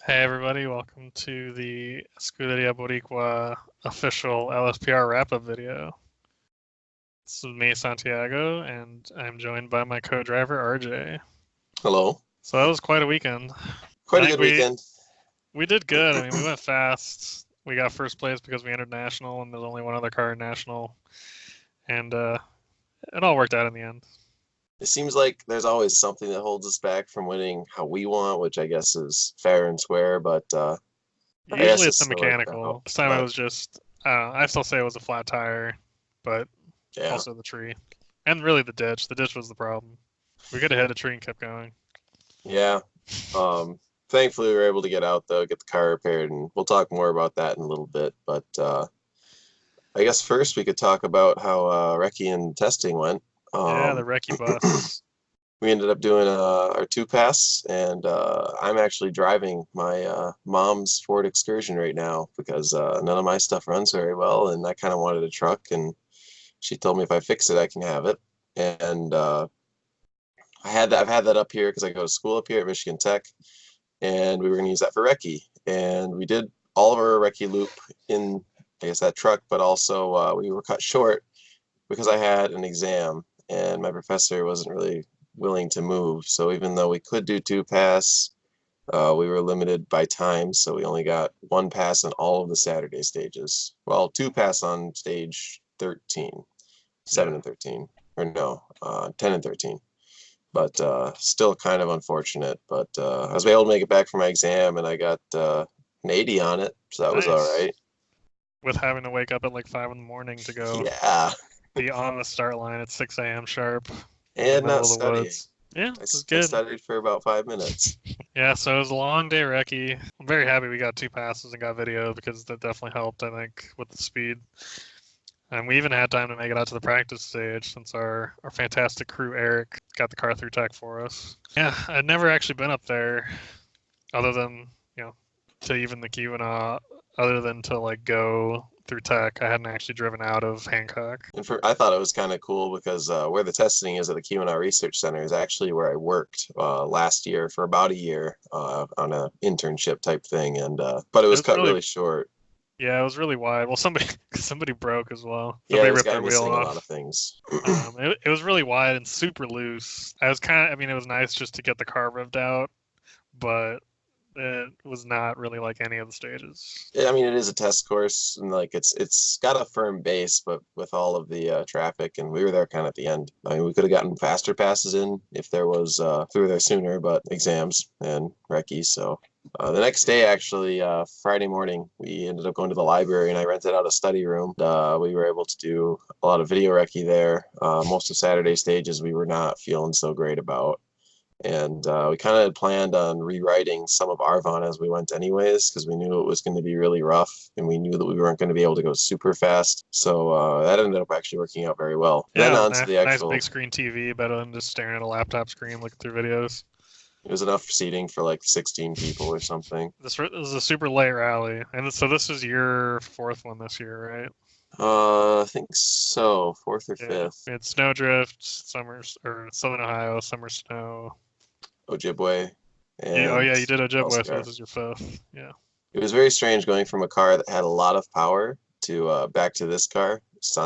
Hey everybody, welcome to the Scuderia Boricua official LSPR wrap-up video. This is me, Santiago, and I'm joined by my co-driver, RJ. Hello. So that was quite a weekend. Quite I a think good we weekend. we did good. I mean, we went fast. We got first place because we entered national, and there's only one other car in national, and it all worked out in the end. It seems like there's always something that holds us back from winning how we want, which I guess is fair and square, but I guess Usually it it's the still worked out. mechanical. This time it But was just, I still say it was a flat tire, but yeah, also the tree. And really the ditch. The ditch was the problem. We could have hit a tree and kept going. yeah. Thankfully we were able to get out though, get the car repaired, and we'll talk more about that in a little bit. But I guess first we could talk about how recce and testing went. Yeah, the Um, recce bus. we ended up doing our two pass, and I'm actually driving my mom's Ford Excursion right now because none of my stuff runs very well, and I kind of wanted a truck, and she told me if I fix it, I can have it. And I've had that up here because I go to school up here at Michigan Tech, and we were going to use that for recce, and we did all of our recce loop in, I guess, that truck, but also we were cut short because I had an exam, and my professor wasn't really willing to move. So even though we could do two pass, we were limited by time, so we only got one pass on all of the Saturday stages. Well, two pass on stage 13, 7 Yeah. and 13, or no, 10 and 13. But still kind of unfortunate. But I was able to make it back for my exam, and I got an 80 on it, so that was all Nice. right. With having to wake up at like 5 in the morning to go Yeah, be on the start line at 6 a.m. sharp in the and middle not of the studying. woods. Yeah, it was I good. studied for about 5 minutes. Yeah, so it was a long day recce. I'm very happy we got two passes and got video because that definitely helped, I think, with the speed. And we even had time to make it out to the practice stage since our fantastic crew, Eric, got the car through tech for us. Yeah, I'd never actually been up there other than, you know, to even the Keweenaw, other than to like go through tech. I hadn't actually driven out of Hancock. And I thought it was kind of cool because where the testing is at the Keweenaw Research Center is actually where I worked last year for about a year on an internship type thing, and but it It was was cut really, really short. yeah, it was really wide. Well, somebody broke as well. Yeah, Somebody this ripped guy their wheel missing a lot of off. things. It was really wide and super loose. I mean, it was nice just to get the car revved out, but it was not really like any of the stages. Yeah, I mean, it is a test course, and like it's got a firm base, but with all of the traffic, and we were there kind of at the end. I mean, we could have gotten faster passes in if there was if we were there sooner, but exams and recce. So the next day, actually, Friday morning, we ended up going to the library, and I rented out a study room. We were able to do a lot of video recce there. Most of Saturday stages we were not feeling so great about. And we kind of had planned on rewriting some of Arvon as we went anyways, because we knew it was going to be really rough, and we knew that we weren't going to be able to go super fast. So that ended up actually working out very well. Then Yeah, on to the nice actual, big screen TV, better than just staring at a laptop screen looking through videos. it was enough seating for like 16 people or something. This was a super late rally, and so this is your fourth one this year, right? I think so, fourth or Yeah, fifth. we had snowdrift, summer or Southern Ohio, summer snow. Ojibwe Oh and yeah, you did Ojibwe, so LSPR. this is your fifth. Yeah, It was very strange going from a car that had a lot of power to back to this car.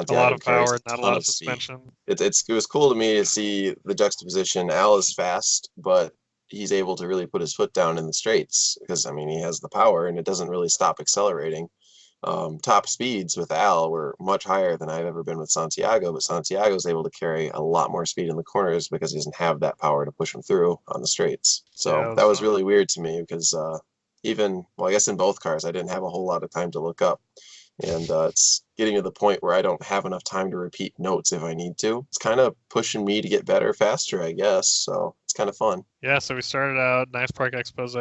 a lot Santiago of carries power, a not a ton lot of of speed. suspension. It was cool to me to see the juxtaposition. Al is fast, but he's able to really put his foot down in the straights because I mean he has the power and it doesn't really stop accelerating. Top speeds with Al were much higher than I've ever been with Santiago, but Santiago is able to carry a lot more speed in the corners because he doesn't have that power to push him through on the straights. Yeah, So it was that was fun. really weird to me because well, I guess in both cars I didn't have a whole lot of time to look up, and it's getting to the point where I don't have enough time to repeat notes if I need to. It's kind of pushing me to get better faster, I guess. So it's kind of fun. Yeah, so we started out nice park expose,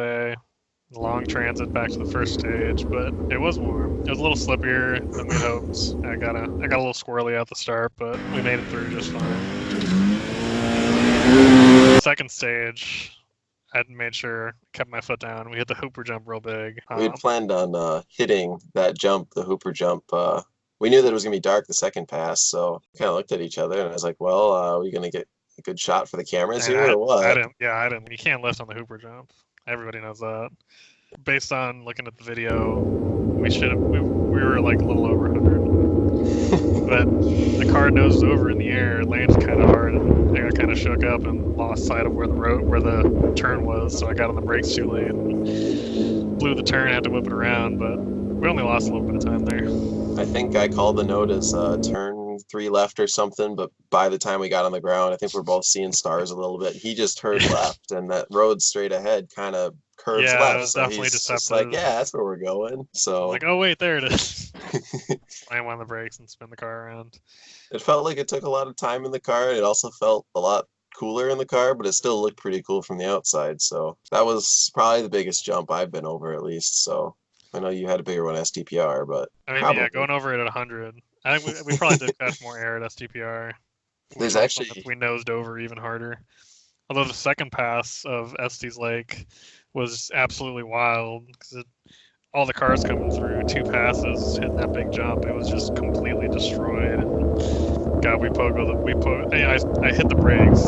long transit back to the first stage, but it was warm. It was a little slippier than we'd hoped. I got a little squirrely at the start, but we made it through just fine. Second stage, I made sure kept my foot down. We hit the hooper jump real big. We had planned on hitting that jump, the Hooper jump. We knew that it was going to be dark the second pass, so kind of looked at each other and I was like, well, are we going to get a good shot for the cameras And here or I what? didn't. Yeah, I didn't. You can't lift on the hooper jump. Everybody knows that. Based on looking at the video, we were like a little over 100, but the car nosed over in the air, landed kind of hard, and I got kind of shook up and lost sight of where the turn was. So I got on the brakes too late and blew the turn. Had to whip it around, but we only lost a little bit of time there. I think I called the note as turn 3 left or something, but by the time we got on the ground, I think we're both seeing stars a little bit. He just turned left, and that road straight ahead kind of curves Yeah, it left. was So definitely he's just like, deceptive. yeah, that's where we're going. I'm So like, oh wait, there it is. Slam on the brakes and spin the car around. it felt like it took a lot of time in the car. It also felt a lot cooler in the car, but it still looked pretty cool from the outside. So that was probably the biggest jump I've been over, at least. So I know you had a bigger one, STPR, but I mean, yeah, probably going over it at 100. I think we probably did catch more air at STPR. there's actually We nosed over even harder. Although the second pass of Estes Lake was absolutely wild because all the cars coming through, 2 passes, hitting that big jump, it was just completely destroyed. And God, I hit the brakes,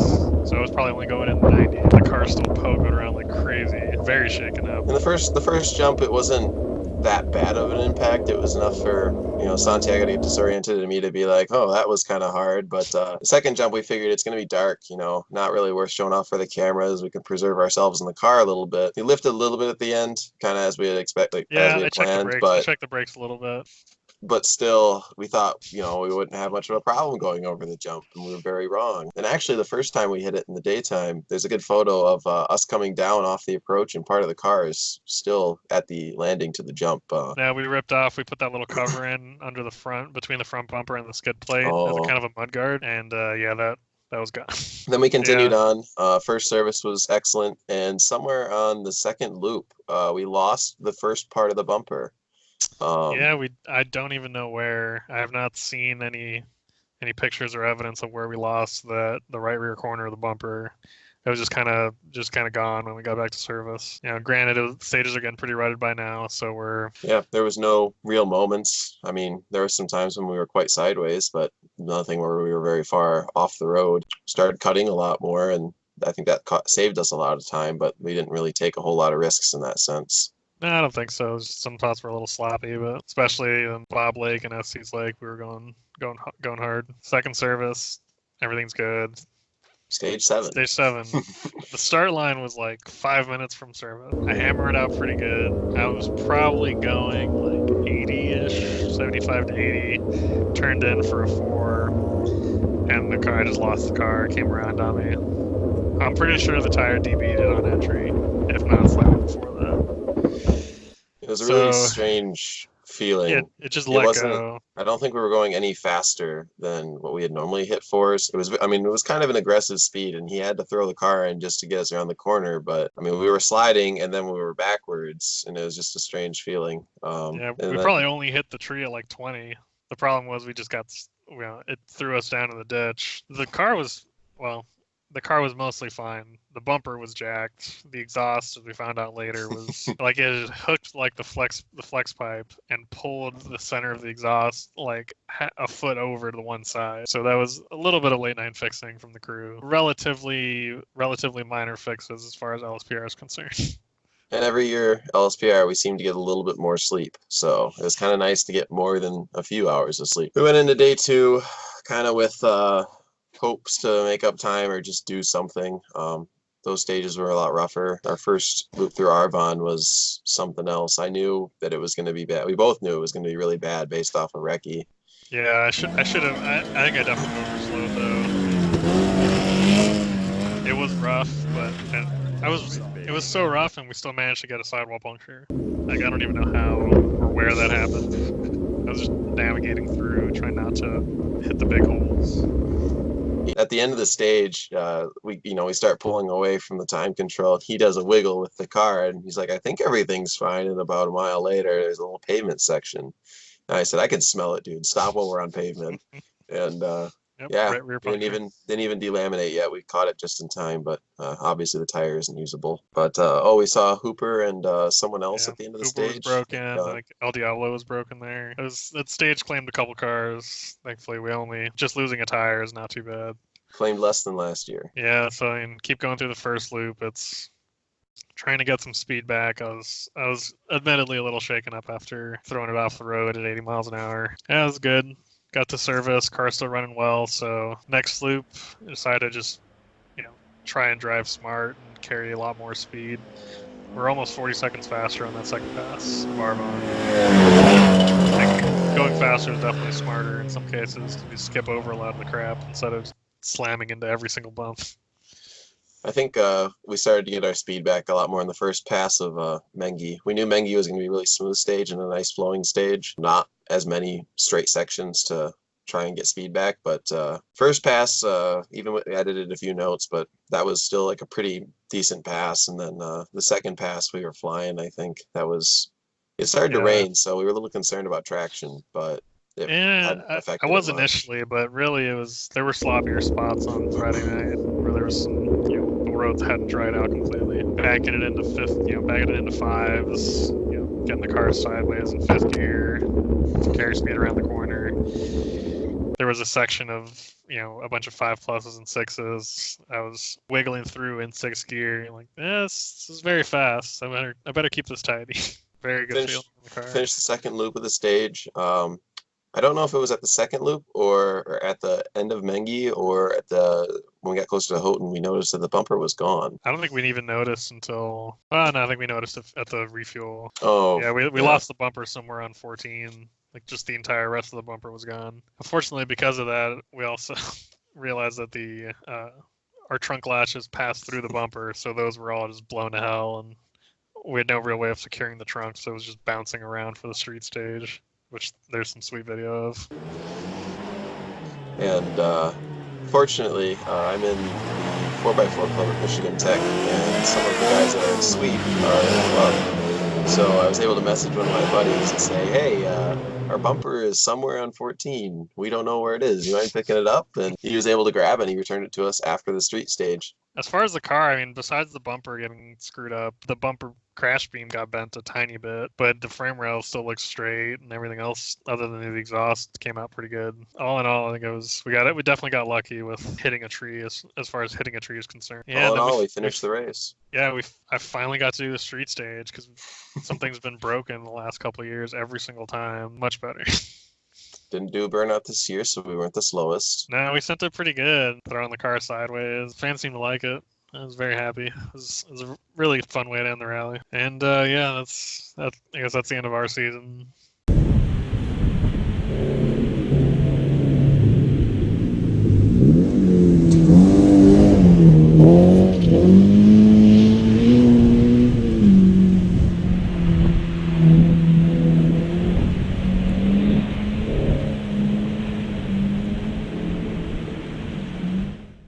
so I was probably only going in 90. The car still pogoed around like crazy, very shaken up. in the first jump. It wasn't that bad of an impact. It was enough for Santiago to get disoriented and me to be like, oh, that was kind of hard. But the second jump, we figured it's going to be dark, not really worth showing off for the cameras. We can preserve ourselves in the car a little bit. We lifted a little bit at the end, kind of as we had expected, as Yeah, we I had checked the planned. brakes. I But checked the brakes a little bit. still, we thought, we wouldn't have much of a problem going over the jump, and we were very wrong. And actually, the first time we hit it in the daytime, there's a good photo of us coming down off the approach, and part of the car is still at the landing to the jump. Yeah, we ripped off. We put that little cover in under the front, between the front bumper and the skid plate, as a Oh, kind of a mud guard. And yeah, that was gone. then we continued Yeah. on. First service was excellent, and somewhere on the second loop, we lost the first part of the bumper. Yeah, I don't even know where. I have not seen any pictures or evidence of where we lost the right rear corner of the bumper. It was just kind of gone when we got back to service. Granted, stages are getting pretty rutted by now, so Yeah, there was no real moments. I mean, there were some times when we were quite sideways, but nothing where we were very far off the road. Started cutting a lot more, and I think that saved us a lot of time, but we didn't really take a whole lot of risks in that sense. no, I don't think so. Some spots were a little sloppy, but especially in Bob Lake and Estes Lake, we were going hard. Second service, everything's good. Stage 7. Stage 7. The start line was like 5 minutes from service. I hammered out pretty good. I was probably going like 80-ish, 75 to 80. Turned in for a 4, and I just lost the car. Came around on me. I'm pretty sure the tire DB'd it on entry, if not slightly before that. It was a really So strange feeling. yeah, it just It let wasn't. go. I don't think we were going any faster than what we had normally hit for us. It was kind of an aggressive speed, and he had to throw the car in just to get us around the corner. But I mean, we were sliding, and then we were backwards, and it was just a strange feeling. Yeah, And we then, probably only hit the tree at like 20. The problem was we just it threw us down in the ditch. The car was mostly fine. The bumper was jacked. The exhaust, as we found out later, was like it had hooked like the flex pipe and pulled the center of the exhaust like a foot over to the one side. So that was a little bit of late night fixing from the crew. Relatively minor fixes as far as LSPR is concerned. and every year, LSPR, we seem to get a little bit more sleep. So it was kind of nice to get more than a few hours of sleep. We went into day 2 kind of with hopes to make up time or just do something. Those stages were a lot rougher. Our first loop through Arvon was something else. I knew that it was going to be bad. We both knew it was going to be really bad based off of Recce. Yeah, I should have. I think I definitely overslowed though. It was rough, it was so rough, and we still managed to get a sidewall puncture. Like I don't even know how or where that happened. I was just navigating through, trying not to hit the big holes. At the end of the stage, we start pulling away from the time control. He does a wiggle with the car, and he's like, "I think everything's fine." And about a mile later, there's a little pavement section. And I said, "I can smell it, dude. Stop while we're on pavement." And Yep, yeah, right rear didn't puncture. even delaminate yet. We caught it just in time, but obviously the tire isn't usable. But we saw Hooper and someone else Yeah, at the end of the Hooper was stage. broken. Like El Diablo was broken there. That stage claimed a couple cars. Thankfully, just losing a tire is not too bad. Claimed less than last year. Yeah, so I mean, keep going through the first loop. trying to get some speed back. I was admittedly a little shaken up after throwing it off the road at 80 miles an hour. Yeah, it was good. Got to service, car still running well. So next loop, I decided to just try and drive smart and carry a lot more speed. We're almost 40 seconds faster on that second pass of Arbonne. I think going faster is definitely smarter in some cases because we skip over a lot of the crap instead of slamming into every single bump. I think we started to get our speed back a lot more in the first pass of Mengi. We knew Mengi was going to be a really smooth stage and a nice flowing stage, not as many straight sections to try and get speed back. But first pass, even with, I edited a few notes, but that was still like a pretty decent pass. And then the second pass, we were flying. I think it started to rain, so we were a little concerned about traction, but I was initially, but really there were sloppier spots on Friday night where there was some, the roads hadn't dried out completely. Backing it into backing it into fives, getting the car sideways in fifth gear, carry speed around the corner. There was a section of, a bunch of 5+s and 6s. I was wiggling through in sixth gear, like, this is very fast. I better keep this tidy. Very good feeling in the car. Finished the second loop of the stage. I don't know if it was at the second loop or at the end of Mengi or when we got closer to Houghton, we noticed that the bumper was gone. I don't think we even noticed until. No, I think we noticed it at the refuel. Oh. Yeah, we lost the bumper somewhere on 14. Like just the entire rest of the bumper was gone. Unfortunately, because of that, we also realized that our trunk latches passed through the bumper, so those were all just blown to hell, and we had no real way of securing the trunk, so it was just bouncing around for the street stage, which there's some sweet video of. And fortunately, I'm in the 4x4 club at Michigan Tech, and some of the guys that are in Sweet are in the club. So I was able to message one of my buddies and say, hey, our bumper is somewhere on 14. We don't know where it is. You mind picking it up? And he was able to grab it, and he returned it to us after the street stage. As far as the car, I mean, besides the bumper getting screwed up, the bumper crash beam got bent a tiny bit, but the frame rail still looks straight, and everything else other than the exhaust came out pretty good. All in all, I think we definitely got lucky with hitting a tree as far as hitting a tree is concerned. Yeah, all in all, we finished the race. Yeah, I finally got to do the street stage because something's been broken the last couple of years every single time. Much better. Didn't do a burnout this year, so we weren't the slowest. No, we sent it pretty good. Throwing the car sideways. Fans seemed to like it. I was very happy. It was a really fun way to end the rally. And yeah, I guess that's the end of our season. Mm-hmm.